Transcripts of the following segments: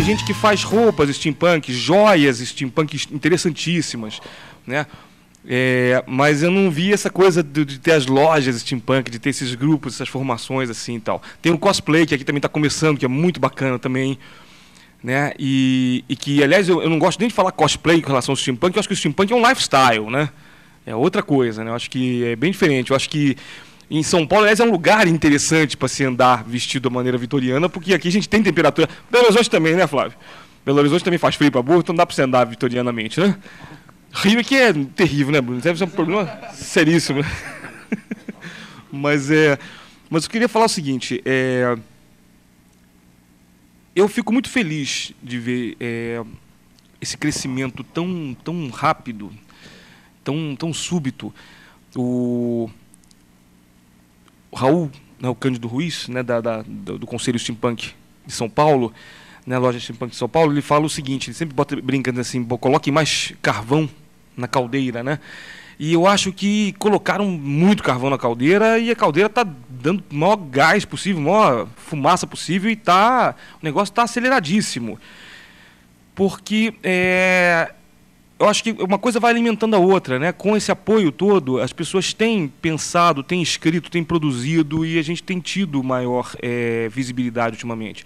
tem gente que faz roupas steampunk, joias steampunk interessantíssimas, né? Mas eu não vi essa coisa de ter as lojas steampunk, de ter esses grupos, essas formações assim e tal. Tem o cosplay, que aqui também está começando, que é muito bacana também, né? E que, aliás, eu não gosto nem de falar cosplay com relação ao steampunk, eu acho que o steampunk é um lifestyle, né? É outra coisa, né? Eu acho que é bem diferente. Eu acho que em São Paulo, aliás, é um lugar interessante para se andar vestido da maneira vitoriana, porque aqui a gente tem temperatura. Belo Horizonte também, né, Flávio? Belo Horizonte também faz frio para burro, então não dá para você andar vitorianamente, né? Rio aqui é terrível, né, Bruno? Deve ser um problema seríssimo. Mas eu queria falar o seguinte, eu fico muito feliz de ver esse crescimento tão rápido, tão súbito. O Raul, né, o Cândido Ruiz, né, do Conselho Steampunk de São Paulo, né, loja Steampunk de São Paulo, ele fala o seguinte, ele sempre brincando assim, coloque mais carvão na caldeira, né? E eu acho que colocaram muito carvão na caldeira e a caldeira está dando o maior gás possível, a maior fumaça possível e o negócio está aceleradíssimo. Porque eu acho que uma coisa vai alimentando a outra, né? Com esse apoio todo, as pessoas têm pensado, têm escrito, têm produzido e a gente tem tido maior visibilidade ultimamente.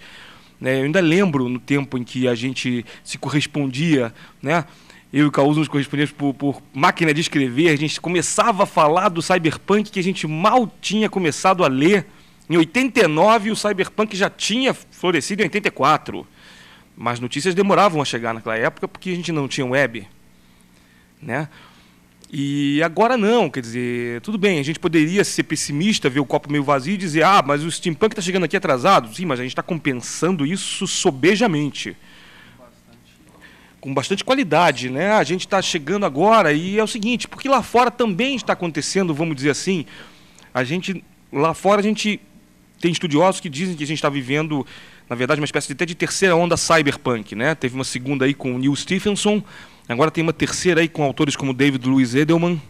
Eu ainda lembro no tempo em que a gente se correspondia, né? Eu e o Causo nos correspondíamos por máquina de escrever, a gente começava a falar do cyberpunk que a gente mal tinha começado a ler. Em 89 o cyberpunk já tinha florescido em 84, mas notícias demoravam a chegar naquela época porque a gente não tinha web, né? E agora não, quer dizer, tudo bem, a gente poderia ser pessimista, ver o copo meio vazio e dizer, mas o steampunk está chegando aqui atrasado. Sim, mas a gente está compensando isso sobejamente. Com bastante qualidade, né? A gente está chegando agora e é o seguinte, porque lá fora também está acontecendo, vamos dizer assim, lá fora a gente tem estudiosos que dizem que a gente está vivendo, na verdade, uma espécie até de terceira onda cyberpunk, né? Teve uma segunda aí com o Neil Stephenson, agora tem uma terceira aí com autores como David Louis Edelman,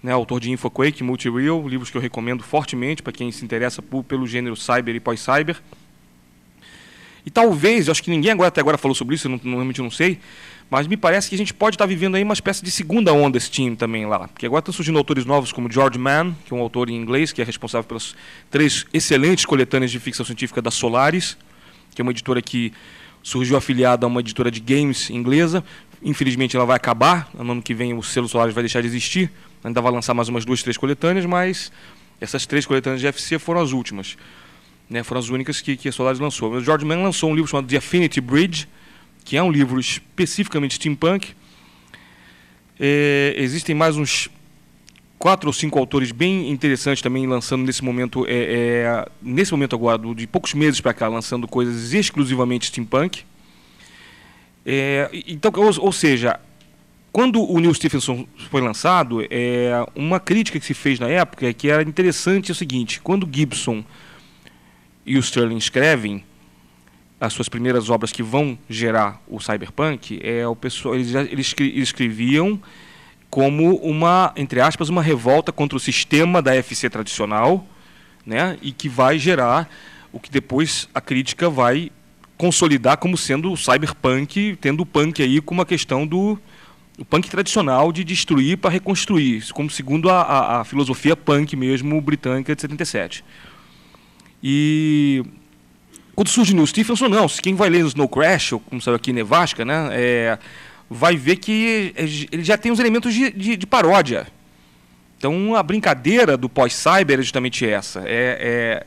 né? Autor de Infoquake, Multi-Real, livros que eu recomendo fortemente para quem se interessa pelo gênero cyber e pós-cyber. E talvez, eu acho que ninguém até agora falou sobre isso, eu realmente não sei, mas me parece que a gente pode estar vivendo aí uma espécie de segunda onda Steam também lá. Porque agora estão surgindo autores novos como George Mann, que é um autor em inglês, que é responsável pelas 3 excelentes coletâneas de ficção científica da Solaris, que é uma editora que surgiu afiliada a uma editora de games inglesa. Infelizmente ela vai acabar, no ano que vem o selo Solaris vai deixar de existir, ainda vai lançar mais umas 2, 3 coletâneas, mas essas 3 coletâneas de FC foram as últimas. Né, foram as únicas que a Solaris lançou. O George Mann lançou um livro chamado The Affinity Bridge, que é um livro especificamente steampunk. Existem mais uns 4 ou 5 autores bem interessantes também lançando nesse momento agora, de poucos meses para cá, lançando coisas exclusivamente steampunk. Então, ou seja, quando o Neil Stephenson foi lançado, uma crítica que se fez na época é que era interessante o seguinte, quando Gibson e o Sterling escrevem as suas primeiras obras que vão gerar o cyberpunk, eles escreviam como uma, entre aspas, uma revolta contra o sistema da FC tradicional, né, e que vai gerar o que depois a crítica vai consolidar como sendo o cyberpunk, tendo o punk aí como uma questão do punk tradicional de destruir para reconstruir, como segundo a filosofia punk mesmo britânica de 77. E quando surge no Stephenson, não, quem vai ler no Snow Crash, ou como saiu aqui Nevasca, né, vai ver que ele já tem uns elementos de paródia. Então a brincadeira do pós-cyber é justamente essa. É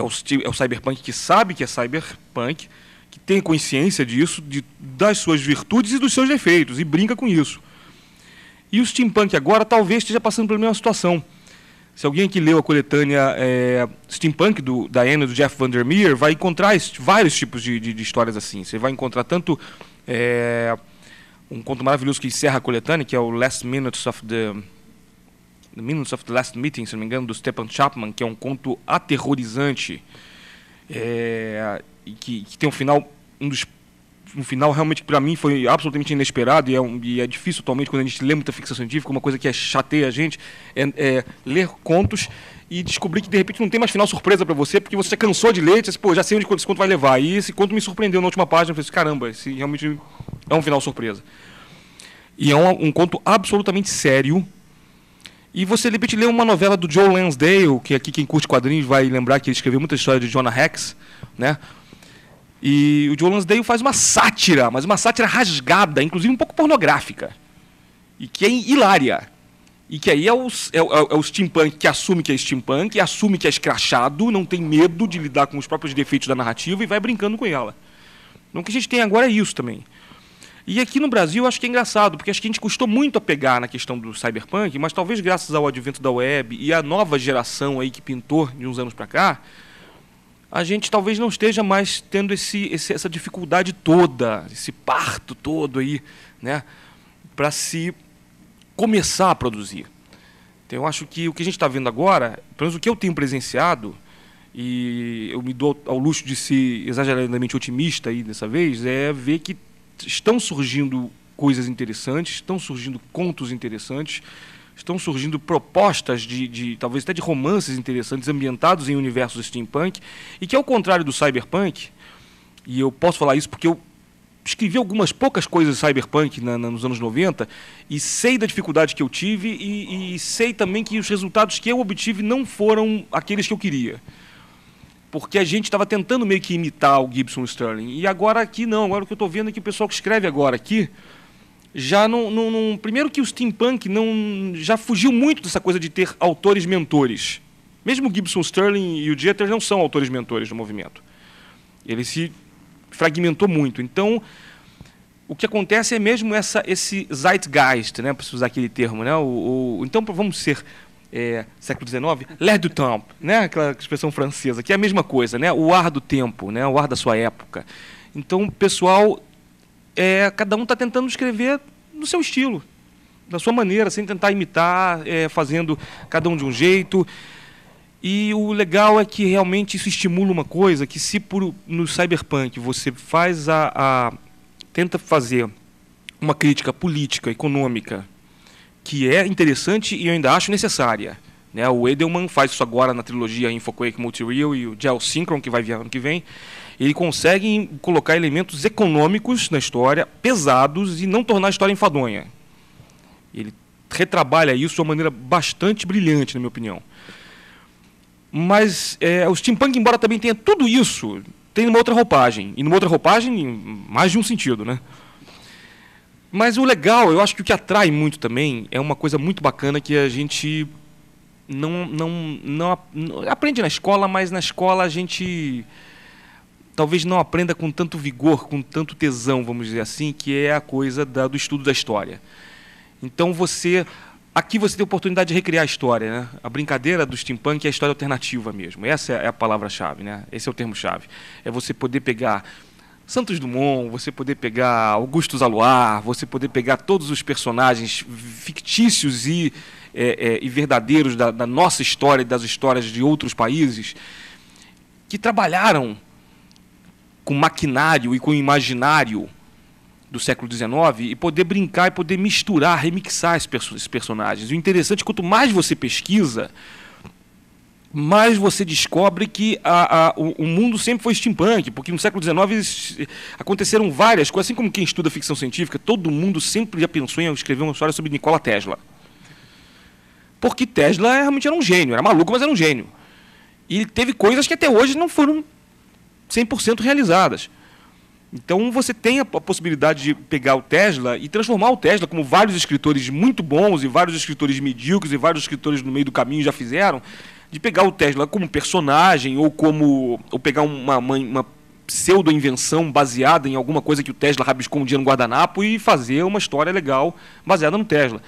o cyberpunk que sabe que é cyberpunk, que tem consciência disso, das suas virtudes e dos seus defeitos, e brinca com isso. E o steampunk agora talvez esteja passando pela mesma situação. Se alguém que leu a coletânea Steampunk da Anne e do Jeff Vandermeer, vai encontrar vários tipos de histórias assim. Você vai encontrar tanto um conto maravilhoso que encerra a coletânea, que é o Last Minutes of the Last Meeting, se não me engano, do Stephen Chapman, que é um conto aterrorizante, e que tem um final, um dos um final realmente para mim foi absolutamente inesperado e é difícil atualmente quando a gente lê muita ficção científica, uma coisa que chateia a gente é ler contos e descobrir que de repente não tem mais final surpresa para você, porque você já cansou de ler, você, pô, já sei onde esse conto vai levar. E esse conto me surpreendeu na última página, eu falei assim, caramba, esse realmente é um final surpresa. E é um conto absolutamente sério. E você de repente lê uma novela do Joe Lansdale, que aqui quem curte quadrinhos vai lembrar que ele escreveu muita história de Jonah Hex, né? E o Joe Lansdale faz uma sátira, mas uma sátira rasgada, inclusive um pouco pornográfica. E que é hilária. E que aí é o steampunk que assume que é steampunk, assume que é escrachado, não tem medo de lidar com os próprios defeitos da narrativa e vai brincando com ela. Então o que a gente tem agora é isso também. E aqui no Brasil eu acho que é engraçado, porque acho que a gente custou muito a pegar na questão do cyberpunk, mas talvez graças ao advento da web e à nova geração aí que pintou de uns anos para cá, a gente talvez não esteja mais tendo essa dificuldade toda, esse parto todo aí, né, para se começar a produzir. Então eu acho que o que a gente está vendo agora, pelo menos o que eu tenho presenciado, e eu me dou ao luxo de ser exageradamente otimista aí dessa vez, é ver que estão surgindo coisas interessantes, estão surgindo contos interessantes, estão surgindo propostas talvez até de romances interessantes ambientados em universos steampunk, e que ao contrário do cyberpunk, e eu posso falar isso porque eu escrevi algumas poucas coisas de cyberpunk nos anos 90 e sei da dificuldade que eu tive e sei também que os resultados que eu obtive não foram aqueles que eu queria. Porque a gente estava tentando meio que imitar o Gibson Sterling. E agora aqui não. Agora o que eu estou vendo é que o pessoal que escreve agora aqui já não... Primeiro que o steampunk já fugiu muito dessa coisa de ter autores mentores. Mesmo o Gibson Sterling e o Jeter não são autores mentores do movimento. Ele se fragmentou muito. Então, o que acontece é mesmo esse zeitgeist, né, para usar aquele termo. Né, então, vamos ser... século XIX, l'air du temps, né? Aquela expressão francesa, que é a mesma coisa, né? O ar do tempo, né? O ar da sua época. Então, o pessoal, cada um está tentando escrever no seu estilo, da sua maneira, sem tentar imitar, fazendo cada um de um jeito. E o legal é que realmente isso estimula uma coisa, que se no cyberpunk você faz tenta fazer uma crítica política, econômica, que é interessante e eu ainda acho necessária. Né? O Edelman faz isso agora na trilogia Infoquake Multireal e o Gel Synchron, que vai vir ano que vem. Ele consegue colocar elementos econômicos na história, pesados, e não tornar a história enfadonha. Ele retrabalha isso de uma maneira bastante brilhante, na minha opinião. Mas o steampunk, embora também tenha tudo isso, tem uma outra roupagem. E numa outra roupagem, mais de um sentido, né? Mas o legal, eu acho que o que atrai muito também é uma coisa muito bacana que a gente não aprende na escola, mas na escola a gente talvez não aprenda com tanto vigor, com tanto tesão, vamos dizer assim, que é a coisa do estudo da história. Então aqui você tem a oportunidade de recriar a história, né? A brincadeira do steampunk é a história alternativa mesmo. Essa é a palavra-chave, né? Esse é o termo-chave. É você poder pegar Santos Dumont, você poder pegar Augusto Zaloar, você poder pegar todos os personagens fictícios e verdadeiros da nossa história e das histórias de outros países que trabalharam com maquinário e com imaginário do século XIX e poder brincar e poder misturar, remixar esses personagens. O interessante é que quanto mais você pesquisa, mais você descobre que o mundo sempre foi steampunk, porque no século XIX aconteceram várias coisas, assim como quem estuda ficção científica, todo mundo sempre já pensou em escrever uma história sobre Nikola Tesla. Porque Tesla realmente era um gênio, era maluco, mas era um gênio. E teve coisas que até hoje não foram 100% realizadas. Então você tem a possibilidade de pegar o Tesla e transformar o Tesla, como vários escritores muito bons e vários escritores medíocres e vários escritores no meio do caminho já fizeram, de pegar o Tesla como personagem ou pegar uma pseudo-invenção baseada em alguma coisa que o Tesla rabiscou um dia no guardanapo e fazer uma história legal baseada no Tesla.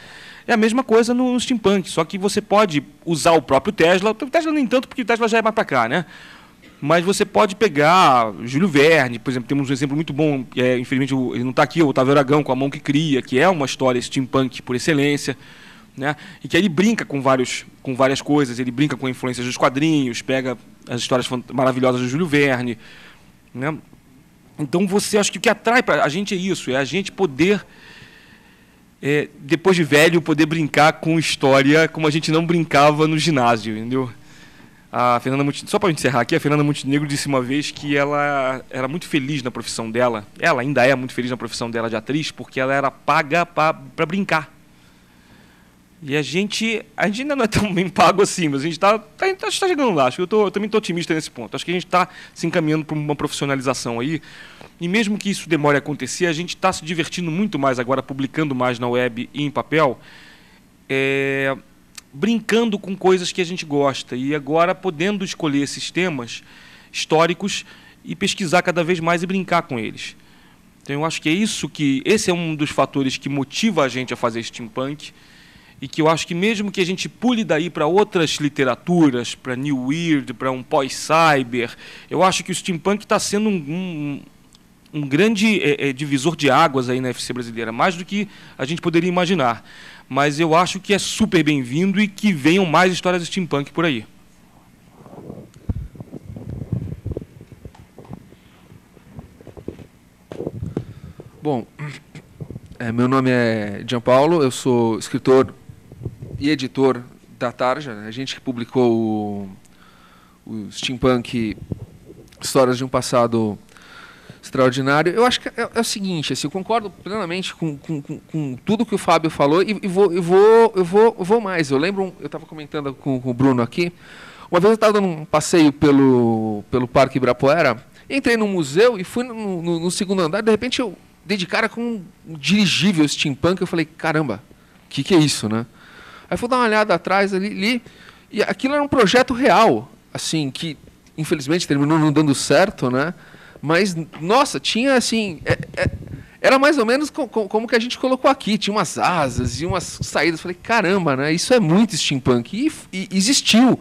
É a mesma coisa no steampunk, só que você pode usar o próprio Tesla, o Tesla nem tanto porque o Tesla já é mais para cá, né? Mas você pode pegar Júlio Verne, por exemplo, temos um exemplo muito bom, infelizmente ele não está aqui, o Otávio Aragão, com A Mão que Cria, que é uma história steampunk por excelência, né? E que ele brinca com várias coisas, ele brinca com influências dos quadrinhos, pega as histórias maravilhosas do Júlio Verne, né? Então, você acha que o que atrai para a gente é isso, é a gente poder, depois de velho, poder brincar com história como a gente não brincava no ginásio, entendeu? A Fernanda Montenegro, só para encerrar aqui, a Fernanda Montenegro disse uma vez que ela era muito feliz na profissão dela, ela ainda é muito feliz na profissão dela de atriz, porque ela era paga para brincar. E a gente ainda não é tão bem pago assim, mas a gente está chegando lá. Acho que eu também estou otimista nesse ponto. Acho que a gente está se encaminhando para uma profissionalização aí. E mesmo que isso demore a acontecer, a gente está se divertindo muito mais agora, publicando mais na web e em papel, brincando com coisas que a gente gosta. E agora podendo escolher esses temas históricos e pesquisar cada vez mais e brincar com eles. Então eu acho que esse é um dos fatores que motiva a gente a fazer steampunk. E que eu acho que mesmo que a gente pule daí para outras literaturas, para New Weird, para um pós-cyber, eu acho que o steampunk está sendo um grande divisor de águas aí na FC brasileira, mais do que a gente poderia imaginar. Mas eu acho que é super bem-vindo e que venham mais histórias de steampunk por aí. Bom, meu nome é Gianpaolo, eu sou escritor e editor da Tarja, a gente que publicou o Steampunk Histórias de um Passado Extraordinário. Eu acho que é o seguinte, assim, eu concordo plenamente com tudo que o Fábio falou e vou mais. Eu lembro, eu estava comentando com o Bruno aqui, uma vez eu estava dando um passeio pelo Parque Ibirapuera, entrei num museu e fui no segundo andar, de repente eu dei de cara com um dirigível steampunk, eu falei, caramba, o que é isso, né? Aí fui dar uma olhada atrás ali, e aquilo era um projeto real, assim, que infelizmente terminou não dando certo, né? Mas, nossa, tinha assim, era mais ou menos como que a gente colocou aqui, tinha umas asas e umas saídas, falei, caramba, né? Isso é muito steampunk, e existiu,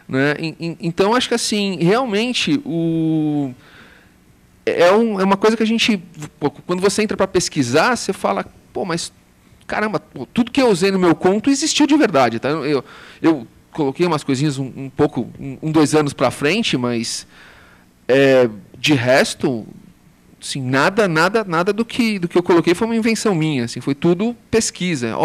né? Então, acho que assim, realmente, é uma coisa que a gente, quando você entra para pesquisar, você fala, pô, mas caramba, tudo que eu usei no meu conto existiu de verdade, tá? Eu coloquei umas coisinhas um pouco, 2 anos para frente, mas de resto, assim, nada do que eu coloquei foi uma invenção minha, assim, foi tudo pesquisa.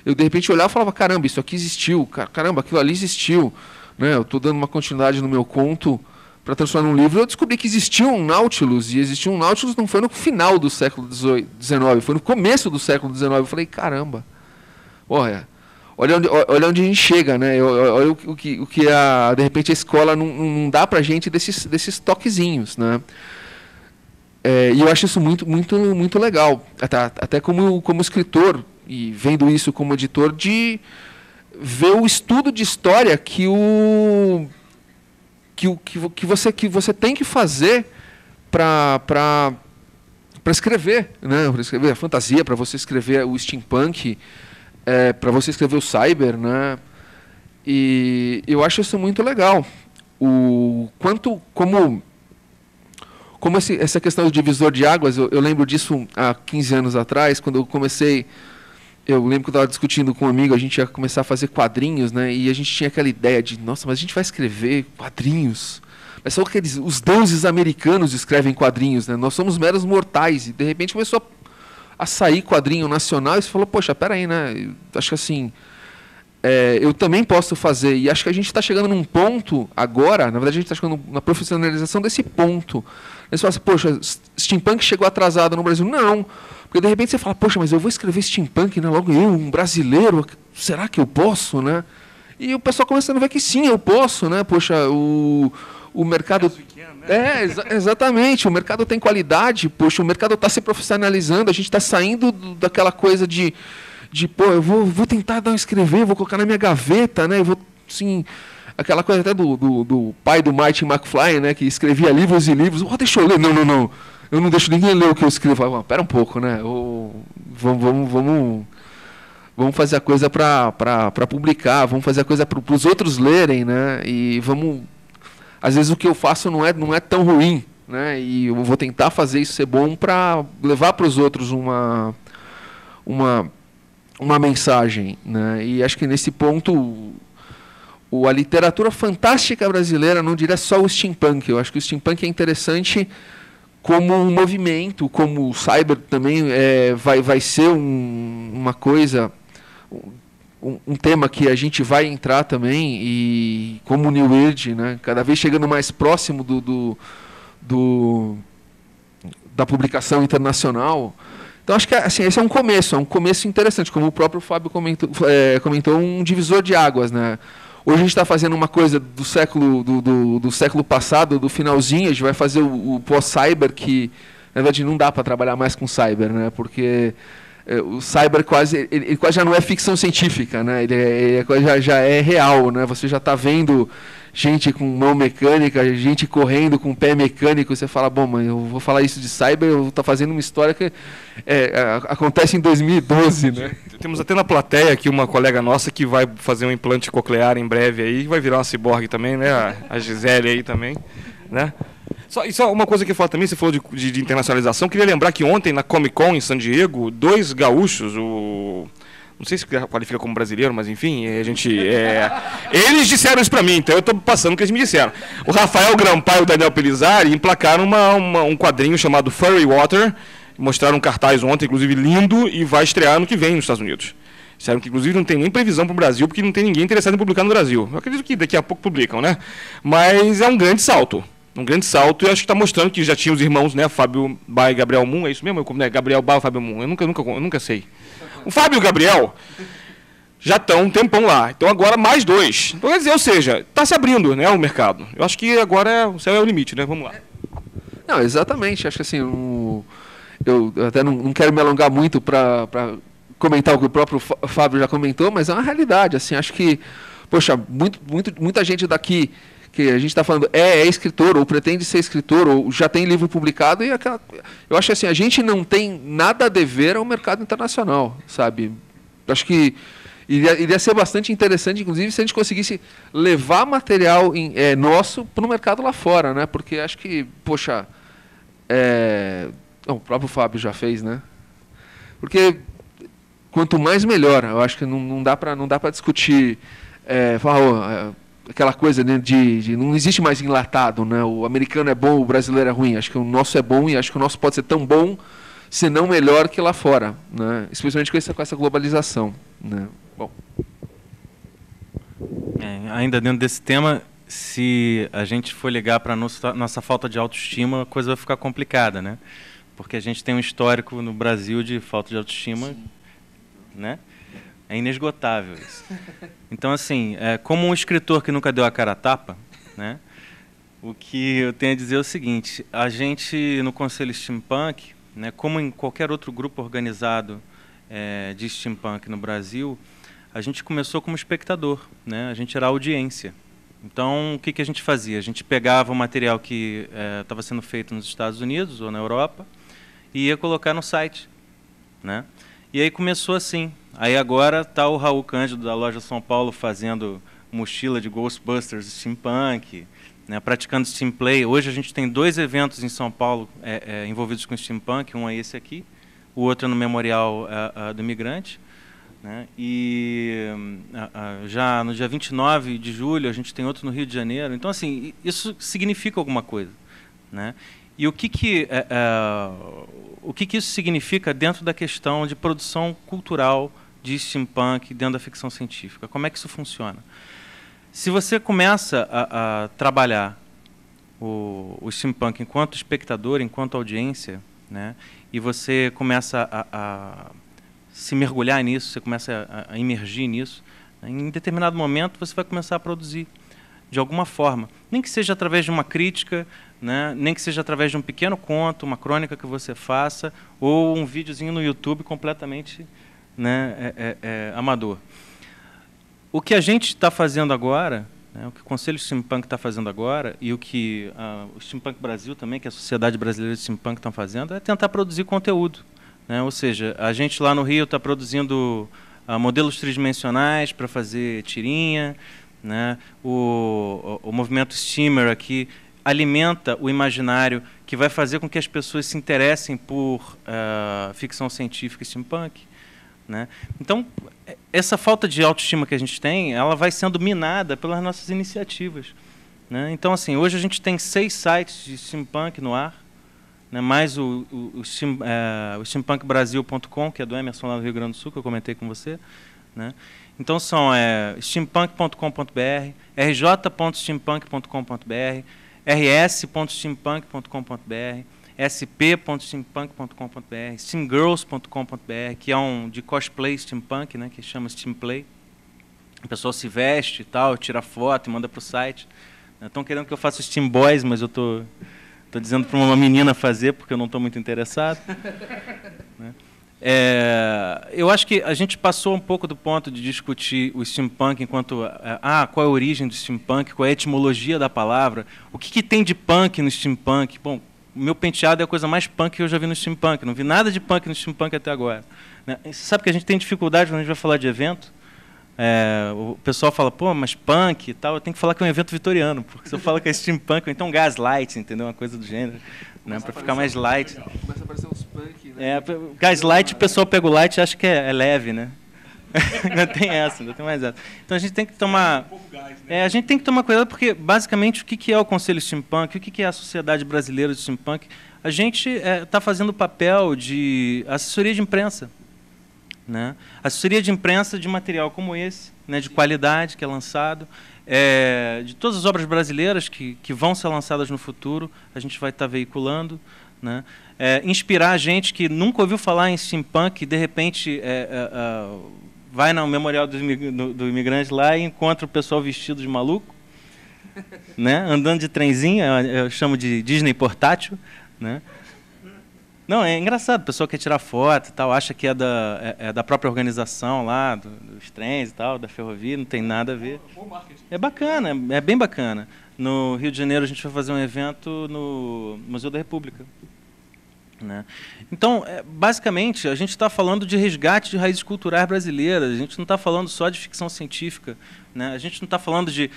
Eu de repente olhava e falava, caramba, isso aqui existiu, caramba, aquilo ali existiu, né? Eu estou dando uma continuidade no meu conto para transformar num livro. Eu descobri que existia um Nautilus, e existia um Nautilus não foi no final do século XIX, foi no começo do século XIX. Eu falei, caramba, olha onde a gente chega, né? Olha o que de repente a escola não dá para a gente desses toquezinhos, né? E eu acho isso muito legal, até como escritor, e vendo isso como editor, de ver o estudo de história que você tem que fazer para escrever, né? Para escrever a fantasia, para você escrever o steampunk, para você escrever o cyber, né? E eu acho isso muito legal. Como essa questão do divisor de águas, eu lembro disso há 15 anos atrás, quando eu comecei. Eu lembro que eu estava discutindo com um amigo, a gente ia começar a fazer quadrinhos, né? E a gente tinha aquela ideia de, nossa, mas a gente vai escrever quadrinhos. Mas só que os deuses americanos escrevem quadrinhos, né? Nós somos meros mortais. E de repente começou a sair quadrinho nacional e você falou, poxa, peraí, né? Eu acho que assim, eu também posso fazer. E acho que a gente está chegando num ponto agora, na verdade a gente está chegando na profissionalização desse ponto. Aí você fala assim, poxa, steampunk chegou atrasado no Brasil. Não. Porque de repente você fala, poxa, mas eu vou escrever steampunk, né? Logo eu, um brasileiro, será que eu posso, né? E o pessoal começando a ver que sim, eu posso, né? Poxa, o mercado... exatamente, o mercado tem qualidade, poxa, o mercado está se profissionalizando, a gente está saindo daquela coisa de pô, eu vou tentar escrever, vou colocar na minha gaveta, né? Eu vou, assim... Aquela coisa até do pai do Martin McFly, né? Que escrevia livros e livros. Deixa eu ler. Não. Eu não deixo ninguém ler o que eu escrevo. Pera um pouco, né? Vamos fazer a coisa para publicar, vamos fazer a coisa para os outros lerem, né? E vamos... Às vezes o que eu faço não é tão ruim, né? E eu vou tentar fazer isso ser bom para levar para os outros uma mensagem, né? E acho que nesse ponto... A literatura fantástica brasileira, não diria só o steampunk. Eu acho que o steampunk é interessante como um movimento, como o cyber também vai ser uma coisa, um tema que a gente vai entrar também, e como o New Age, né, cada vez chegando mais próximo da publicação internacional. Então, acho que assim, esse é um começo interessante, como o próprio Fábio comentou, um divisor de águas, né? Hoje a gente está fazendo uma coisa do século passado, do finalzinho, a gente vai fazer o pós-cyber, que na verdade não dá para trabalhar mais com cyber, né? Porque o cyber ele quase já não é ficção científica, né? Já é real, né? Você já está vendo gente com mão mecânica, gente correndo com pé mecânico, você fala, bom, mas eu vou falar isso de cyber, eu estou fazendo uma história que acontece em 2012, né? Temos até na plateia aqui uma colega nossa que vai fazer um implante coclear em breve aí, vai virar uma ciborgue também, né? A Gisele aí também, né? Só uma coisa que eu falo também, você falou de internacionalização, queria lembrar que ontem na Comic Con em San Diego, 2 gaúchos, não sei se qualifica como brasileiro, mas enfim, eles disseram isso pra mim, então eu tô passando o que eles me disseram. O Rafael Grampar e o Daniel Pelizari emplacaram um quadrinho chamado Furry Water, mostraram um cartaz ontem, inclusive lindo, e vai estrear ano que vem nos Estados Unidos. Disseram que inclusive não tem nem previsão pro Brasil, porque não tem ninguém interessado em publicar no Brasil. Eu acredito que daqui a pouco publicam, né? Mas é um grande salto. Um grande salto, e acho que está mostrando que já tinha os irmãos, né? Fábio Ba e Gabriel Moon, é isso mesmo? Gabriel Ba e Fábio Moon, eu nunca sei. O Fábio e o Gabriel já estão um tempão lá. Então agora mais 2. Então, quer dizer, ou seja, está se abrindo, né, o mercado. Eu acho que agora o céu é o limite, né? Vamos lá. Não, exatamente. Acho que assim, eu até não quero me alongar muito para comentar o que o próprio Fábio já comentou, mas é uma realidade. Assim, acho que, poxa, muita gente daqui que a gente está falando é escritor, ou pretende ser escritor, ou já tem livro publicado, e eu acho que assim, a gente não tem nada a dever ao mercado internacional, sabe? Acho que iria ser bastante interessante, inclusive, se a gente conseguisse levar material nosso para o mercado lá fora, né? Porque acho que, poxa, o próprio Fábio já fez, né? Porque quanto mais melhor, eu acho que não dá para discutir, aquela coisa, né, de não existe mais enlatado, né? O americano é bom, o brasileiro é ruim. Acho que o nosso é bom, e acho que o nosso pode ser tão bom, se não melhor, que lá fora, né? Especialmente com essa globalização, né? Bom. Ainda dentro desse tema, se a gente for ligar para nossa falta de autoestima, a coisa vai ficar complicada, né? Porque a gente tem um histórico no Brasil de falta de autoestima, né? É inesgotável isso. Então, assim, como um escritor que nunca deu a cara a tapa, né, o que eu tenho a dizer é o seguinte: a gente, no Conselho Steampunk, né, como em qualquer outro grupo organizado de steampunk no Brasil, a gente começou como espectador, né, a gente era audiência. Então, o que a gente fazia? A gente pegava o material que estava sendo feito nos Estados Unidos ou na Europa e ia colocar no site, né? E aí começou assim. Aí agora está o Raul Cândido, da Loja São Paulo, fazendo mochila de Ghostbusters Steampunk, né, praticando Steamplay. Hoje a gente tem 2 eventos em São Paulo envolvidos com Steampunk, um é esse aqui, o outro é no Memorial do Imigrante. Né, e já no dia 29 de julho a gente tem outro no Rio de Janeiro. Então, assim, isso significa alguma coisa, né? E o que isso significa dentro da questão de produção cultural de steampunk dentro da ficção científica? Como é que isso funciona? Se você começa a trabalhar o steampunk enquanto espectador, enquanto audiência, né, e você começa a se mergulhar nisso, você começa a imergir nisso, em determinado momento você vai começar a produzir de alguma forma, nem que seja através de uma crítica, né, nem que seja através de um pequeno conto, uma crônica que você faça, ou um videozinho no YouTube completamente, né, amador. O que a gente está fazendo agora, né, o que o Conselho Steampunk está fazendo agora, e o que o Steampunk Brasil também, que a Sociedade Brasileira de Steampunk está fazendo, é tentar produzir conteúdo, né? Ou seja, a gente lá no Rio está produzindo modelos tridimensionais para fazer tirinha, né? O movimento Steamer aqui alimenta o imaginário que vai fazer com que as pessoas se interessem por ficção científica e steampunk, né? Então, essa falta de autoestima que a gente tem, ela vai sendo minada pelas nossas iniciativas, né? Então, assim, hoje a gente tem 6 sites de steampunk no ar, né, mais o steampunkbrasil.com, que é do Emerson lá do Rio Grande do Sul, que eu comentei com você. Né? Então são steampunk.com.br, rj.steampunk.com.br, rs.steampunk.com.br, sp.steampunk.com.br, steamgirls.com.br, que é de cosplay steampunk, né, que chama Steamplay. O pessoal se veste e tal, tira foto e manda para o site. Estão querendo que eu faça Steam Boys, mas eu estou dizendo para uma menina fazer, porque eu não estou muito interessado. Né? Eu acho que a gente passou um pouco do ponto de discutir o steampunk enquanto qual é a origem do steampunk, qual é a etimologia da palavra, o que tem de punk no steampunk. Bom, o meu penteado é a coisa mais punk que eu já vi no steampunk, não vi nada de punk no steampunk até agora. Né? Você sabe que a gente tem dificuldade quando a gente vai falar de evento? O pessoal fala, pô, mas punk e tal, eu tenho que falar que é um evento vitoriano, porque se eu falo que é steampunk, ou então gaslight, entendeu? Uma coisa do gênero, né? Para ficar mais light. Começa a aparecer uns punk, né? Gaslight, o pessoal pega o light e acha que é leve, né? Ainda tem essa, ainda tem mais essa. Então a gente tem que tomar... a gente tem que tomar cuidado, porque basicamente o que é o Conselho Steampunk, o que é a Sociedade Brasileira de Steampunk? A gente está fazendo o papel de assessoria de imprensa. Né? Assessoria de imprensa de material como esse, né, de qualidade, que é lançado, de todas as obras brasileiras que vão ser lançadas no futuro, a gente vai estar veiculando, né? Inspirar a gente que nunca ouviu falar em steampunk e, de repente, vai no Memorial do Imigrante lá e encontra o pessoal vestido de maluco, né? Andando de trenzinho, eu chamo de Disney portátil, né? Não, é engraçado, o pessoal quer tirar foto e tal, acha que é da própria organização lá, dos trens e tal, da ferrovia, não tem nada a ver. É bacana, é bem bacana. No Rio de Janeiro a gente vai fazer um evento no Museu da República. Né? Então, basicamente, a gente está falando de resgate de raízes culturais brasileiras, a gente não está falando só de ficção científica, né? A gente não está falando de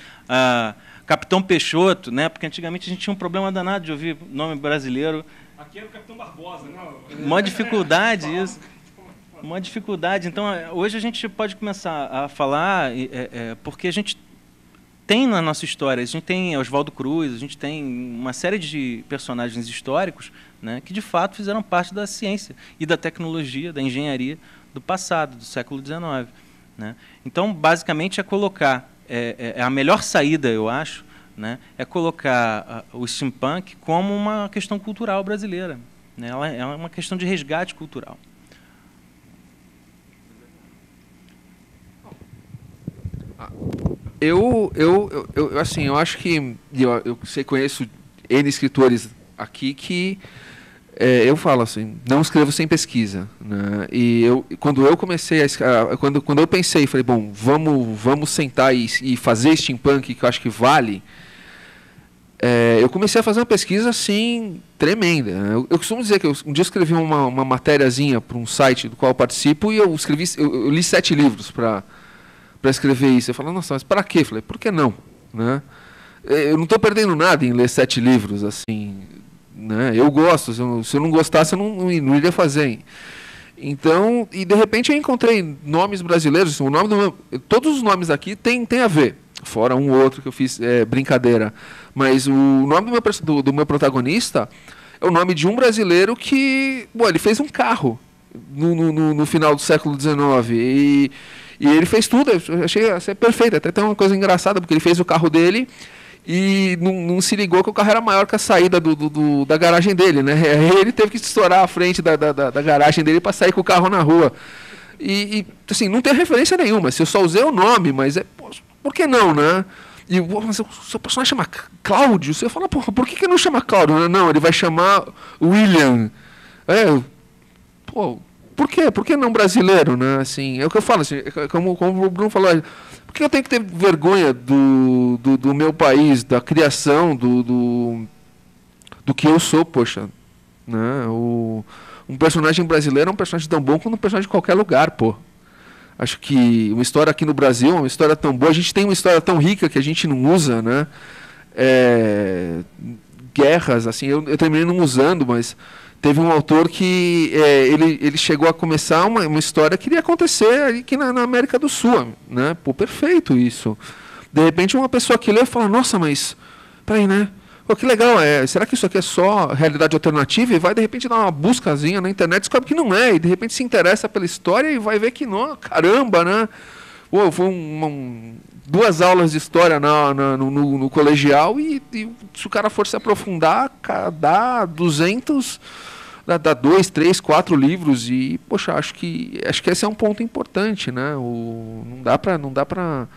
Capitão Peixoto, né? Porque antigamente a gente tinha um problema danado de ouvir nome brasileiro. Aqui era o Capitão Barbosa, não? Uma dificuldade isso. Uma dificuldade. Então, hoje a gente pode começar a falar, porque a gente tem na nossa história, a gente tem Oswaldo Cruz, a gente tem uma série de personagens históricos, né, que de fato fizeram parte da ciência e da tecnologia, da engenharia do passado, do século XIX. Né? Então, basicamente, é colocar, a melhor saída, eu acho, né, é colocar o steampunk como uma questão cultural brasileira. Né? Ela é uma questão de resgate cultural. Assim, eu acho que eu conheço N escritores aqui que eu falo assim, não escrevo sem pesquisa, né? E quando eu comecei quando eu pensei, falei, bom, vamos sentar e fazer steampunk, que eu acho que vale. Eu comecei a fazer uma pesquisa assim tremenda. Né? Eu costumo dizer que um dia eu escrevi uma matériazinha para um site do qual eu participo e eu li 7 livros para escrever isso. Eu falei, nossa, mas para quê? Eu falei, por que não? Né? Eu não estou perdendo nada em ler 7 livros, assim, né? Eu gosto, se eu não gostasse, eu não iria fazer. Então, e de repente eu encontrei nomes brasileiros, todos os nomes aqui tem a ver, fora um ou outro que eu fiz brincadeira, mas o nome do meu protagonista é o nome de um brasileiro que, ele fez um carro no final do século XIX, e ele fez tudo, eu achei perfeito. Até tem uma coisa engraçada, porque ele fez o carro dele e não se ligou que o carro era maior que a saída da garagem dele, né? Aí ele teve que estourar a frente da garagem dele para sair com o carro na rua. E assim, não tem referência nenhuma, se eu só usei o nome, mas por que não, né? E mas o seu personagem chama Cláudio, você fala, porra, por que não chama Cláudio? Não, ele vai chamar William. Por quê? Por que não brasileiro, né? Assim, é o que eu falo, assim, como o Bruno falou, por que eu tenho que ter vergonha do meu país, da criação, do que eu sou, poxa, né? Um personagem brasileiro é um personagem tão bom quanto um personagem de qualquer lugar, pô. Acho que uma história aqui no Brasil é uma história tão boa, a gente tem uma história tão rica que a gente não usa, né? Guerras, assim, eu terminei não usando, mas teve um autor que ele chegou a começar uma história que iria acontecer aqui na América do Sul, né? Pô, perfeito isso. De repente uma pessoa que lê fala, nossa, mas peraí, né? Pô, que legal, será que isso aqui é só realidade alternativa? E vai, de repente, dar uma buscazinha na internet, descobre que não é, e de repente se interessa pela história e vai ver que não, caramba, né? Pô, foi 2 aulas de história no colegial e se o cara for se aprofundar, dá 200, dá 2, 3, 4 livros e, poxa, acho que esse é um ponto importante, né? Não dá para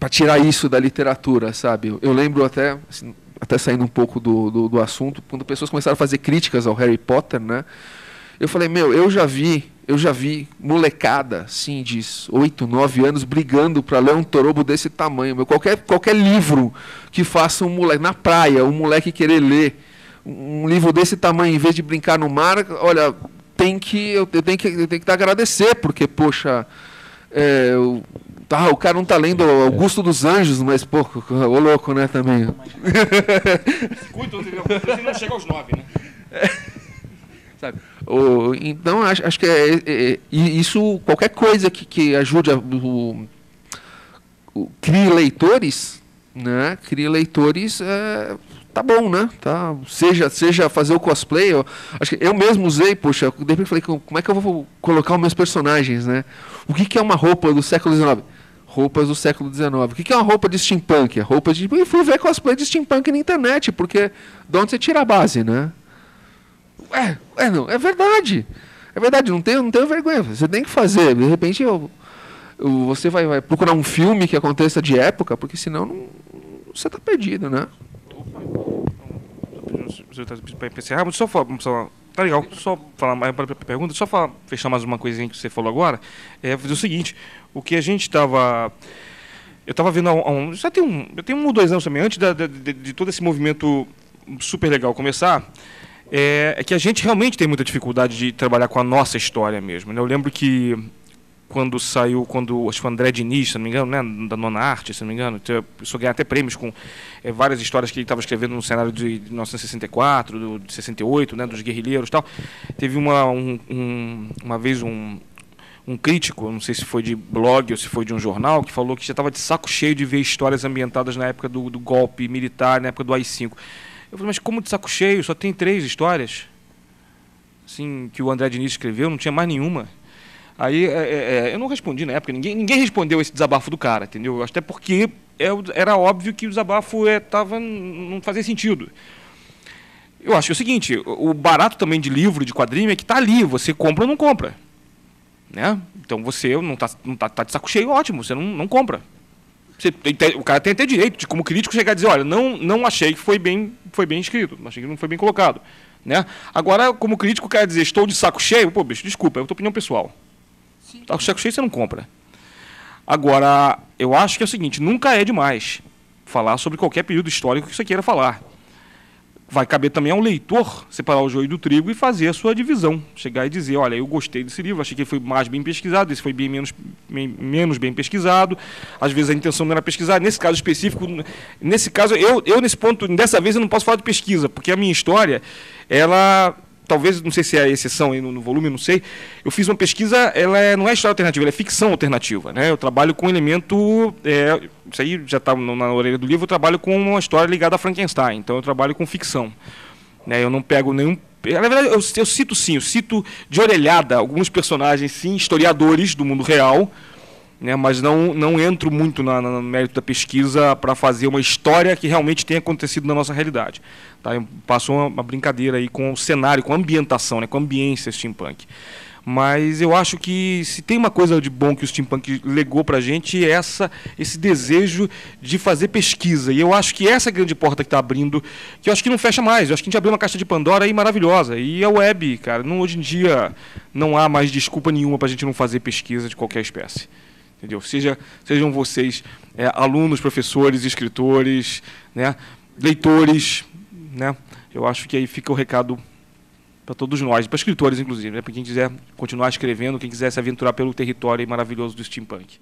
tirar isso da literatura, sabe? Eu lembro até, assim, até saindo um pouco do assunto, quando pessoas começaram a fazer críticas ao Harry Potter, né? Eu falei, eu já vi molecada, assim, de 8, 9 anos, brigando para ler um torobo desse tamanho. Qualquer livro que faça um moleque, na praia, um moleque querer ler um livro desse tamanho, em vez de brincar no mar, olha, eu tenho que agradecer, porque, poxa, o cara não está lendo Augusto dos Anjos, mas, pô, ô louco, né, também. Cuida, você não chega aos 9, né? Sabe? Então, acho que isso, qualquer coisa que ajude crie leitores, né? Crie leitores, tá bom, né? Tá, seja fazer o cosplay, acho que eu mesmo usei, poxa, de repente falei, como é que eu vou colocar os meus personagens, né? O que é uma roupa do século XIX? Roupas do século XIX. O que é uma roupa de steampunk? E fui ver cosplay de steampunk na internet, porque de onde você tira a base, né? Não, é verdade. É verdade, não tenho vergonha. Você tem que fazer. De repente, você vai procurar um filme que aconteça de época, porque senão você está perdido, né? Para encerrar, tá legal. Só falar mais para a pergunta, fechar mais uma coisinha que você falou agora. Fazer o seguinte: o que a gente estava. Eu estava vendo já tem 1 ou 2 anos também, antes de todo esse movimento super legal começar. É que a gente realmente tem muita dificuldade de trabalhar com a nossa história mesmo, né? Eu lembro que quando acho que o André Diniz, se não me engano, né, da Nona Arte, se não me engano, eu ganhei até prêmios com várias histórias que ele estava escrevendo no cenário de 1964, de 68, né, dos guerrilheiros e tal. Teve uma vez um crítico, não sei se foi de blog ou se foi de um jornal, que falou que já estava de saco cheio de ver histórias ambientadas na época do golpe militar, na época do AI-5. Eu falei, mas como de saco cheio? Só tem 3 histórias assim, que o André Diniz escreveu, não tinha mais nenhuma. Aí eu não respondi na época, ninguém respondeu esse desabafo do cara, entendeu? Até porque era óbvio que o desabafo não fazia sentido. Eu acho que é o seguinte, o barato também de livro, de quadrinho, é que está ali, você compra ou não compra. Né? Então você não tá de saco cheio, ótimo, você não compra. O cara tem até direito de, como crítico, chegar a dizer, olha, não achei que foi bem escrito, achei que não foi bem colocado. Né? Agora, como crítico, o cara dizer, estou de saco cheio, pô, bicho, desculpa, é a tua opinião pessoal. Tá com saco cheio, você não compra. Agora, eu acho que é o seguinte, nunca é demais falar sobre qualquer período histórico que você queira falar. Vai caber também ao leitor separar o joio do trigo e fazer a sua divisão. Chegar e dizer, olha, eu gostei desse livro, achei que ele foi mais bem pesquisado, esse foi menos bem pesquisado. Às vezes a intenção não era pesquisar. Nesse caso específico, nesse ponto, dessa vez eu não posso falar de pesquisa, porque a minha história, ela... Talvez, não sei se é a exceção aí no volume, não sei. Eu fiz uma pesquisa, ela não é história alternativa, ela é ficção alternativa. Né? Eu trabalho com um elemento, isso aí já está na orelha do livro, eu trabalho com uma história ligada a Frankenstein, então eu trabalho com ficção. Né? Eu não pego nenhum... Na verdade, eu cito sim, eu cito de orelhada alguns personagens, sim, historiadores do mundo real, né? Mas não entro muito no mérito da pesquisa para fazer uma história que realmente tenha acontecido na nossa realidade. Tá? Eu passo uma brincadeira aí com o cenário, com a ambientação, né? Com a ambiência steampunk. Mas eu acho que se tem uma coisa de bom que o steampunk legou para a gente é esse desejo de fazer pesquisa. E eu acho que essa grande porta que está abrindo, que eu acho que não fecha mais. Eu acho que a gente abriu uma caixa de Pandora aí maravilhosa. E a web, cara, hoje em dia não há mais desculpa nenhuma para a gente não fazer pesquisa de qualquer espécie. Entendeu? Sejam vocês alunos, professores, escritores, né, leitores, né? Eu acho que aí fica o recado para todos nós, para escritores inclusive, né? Para quem quiser continuar escrevendo, quem quiser se aventurar pelo território maravilhoso do steampunk.